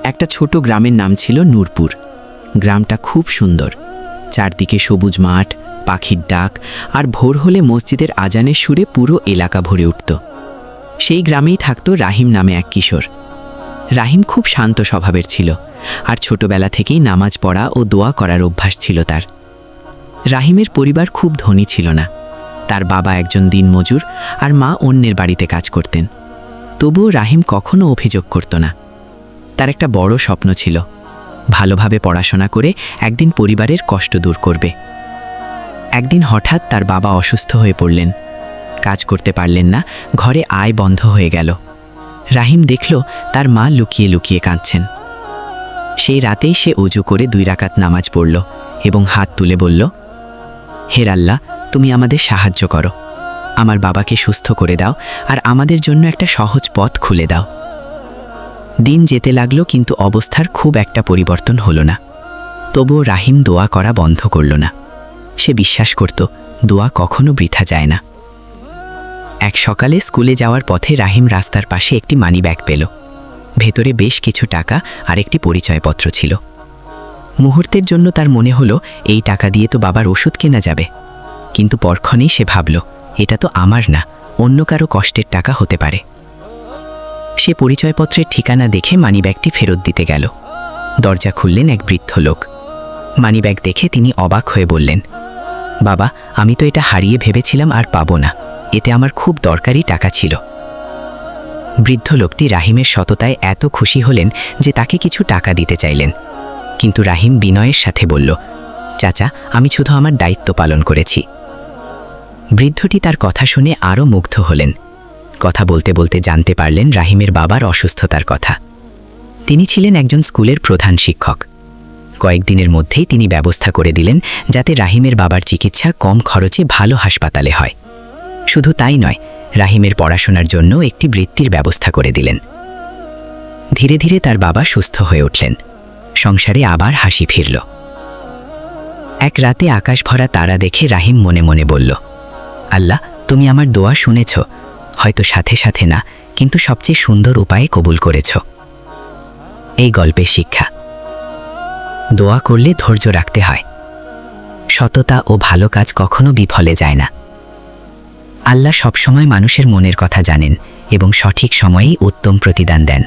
একটা ছোট গ্রামের নাম ছিল নূরপুর। গ্রামটা খুব সুন্দর, চারদিকে সবুজ মাঠ, পাখির ডাক আর ভোর হলে মসজিদের আজানের সুরে পুরো এলাকা ভরে উঠত। সেই গ্রামেই থাকত রাহিম নামে এক কিশোর। রাহিম খুব শান্ত স্বভাবের ছিল, আর ছোটবেলা থেকেই নামাজ পড়া ও দোয়া করার অভ্যাস ছিল তার। রাহিমের পরিবার খুব ধনী ছিল না। তার বাবা একজন দিনমজুর আর মা অন্যের বাড়িতে কাজ করতেন। তবুও রাহিম কখনো অভিযোগ করত না। তার একটা বড় স্বপ্ন ছিল, ভালোভাবে পড়াশোনা করে একদিন পরিবারের কষ্ট দূর করবে। একদিন হঠাৎ তার বাবা অসুস্থ হয়ে পড়লেন। কাজ করতে পারলেন না, ঘরে আয় বন্ধ হয়ে গেল। রাহিম দেখল তার মা লুকিয়ে লুকিয়ে কাঁদছেন। সেই রাতেই সে অজু করে 2 রাকাত নামাজ পড়ল এবং হাত তুলে বলল, হে আল্লাহ, তুমি আমাদের সাহায্য করো, আমার বাবাকে সুস্থ করে দাও আর আমাদের জন্য একটা সহজ পথ খুলে দাও। দিন যেতে লাগলো, কিন্তু অবস্থার খুব একটা পরিবর্তন হলো না। তবুও রাহিম দোয়া করা বন্ধ করল না। সে বিশ্বাস করত দোয়া কখনো বৃথা যায় না। এক সকালে স্কুলে যাওয়ার পথে রাহিম রাস্তার পাশে একটি মানিব্যাগ পেল। ভেতরে বেশ কিছু টাকা আর একটি পরিচয়পত্র ছিল। মুহূর্তের জন্য তার মনে হলো এই টাকা দিয়ে তো বাবার ওষুধ কেনা যাবে, কিন্তু পরক্ষণেই সে ভাবল, এটা তো আমার না, অন্য কারো কষ্টের টাকা হতে পারে। সে পরিচয়পত্রের ঠিকানা দেখে মানিব্যাগটি ফেরত দিতে গেল। দরজা খুললেন এক বৃদ্ধ লোক। মানিব্যাগ দেখে তিনি অবাক হয়ে বললেন, বাবা, আমি তো এটা হারিয়ে ভেবেছিলাম আর পাবো না, এতে আমার খুব দরকারি টাকা ছিল। বৃদ্ধ লোকটি রাহিমের সততায় এত খুশি হলেন যে তাকে কিছু টাকা দিতে চাইলেন, কিন্তু রাহিম বিনয়ের সাথে বলল, চাচা, আমি শুধু আমার দায়িত্ব পালন করেছি। বৃদ্ধটি তার কথা শুনে আরও মুগ্ধ হলেন। কথা বলতে বলতে জানতে পারলেন রাহিমের বাবার অসুস্থতার কথা। তিনি ছিলেন একজন স্কুলের প্রধান শিক্ষক। কয়েকদিনের মধ্যেই তিনি ব্যবস্থা করে দিলেন যাতে রাহিমের বাবার চিকিৎসা কম খরচে ভালো হাসপাতালে হয়। শুধু তাই নয়, রাহিমের পড়াশোনার জন্য একটি বৃত্তির ব্যবস্থা করে দিলেন। ধীরে ধীরে তার বাবা সুস্থ হয়ে উঠলেন। সংসারে আবার হাসি ফিরল। এক রাতে আকাশ ভরা তারা দেখে রাহিম মনে মনে বলল, আল্লাহ, তুমি আমার দোয়া শুনেছ, হয়তো সাথে সাথে না, কিন্তু সবচেয়ে সুন্দর উপায়ে কবুল করেছ। এই গল্পের শিক্ষা, দোয়া করলে ধৈর্য রাখতে হয়। সততা ও ভালো কাজ কখনো বিফলে যায় না। আল্লাহ সবসময় মানুষের মনের কথা জানেন এবং সঠিক সময়েই উত্তম প্রতিদান দেন।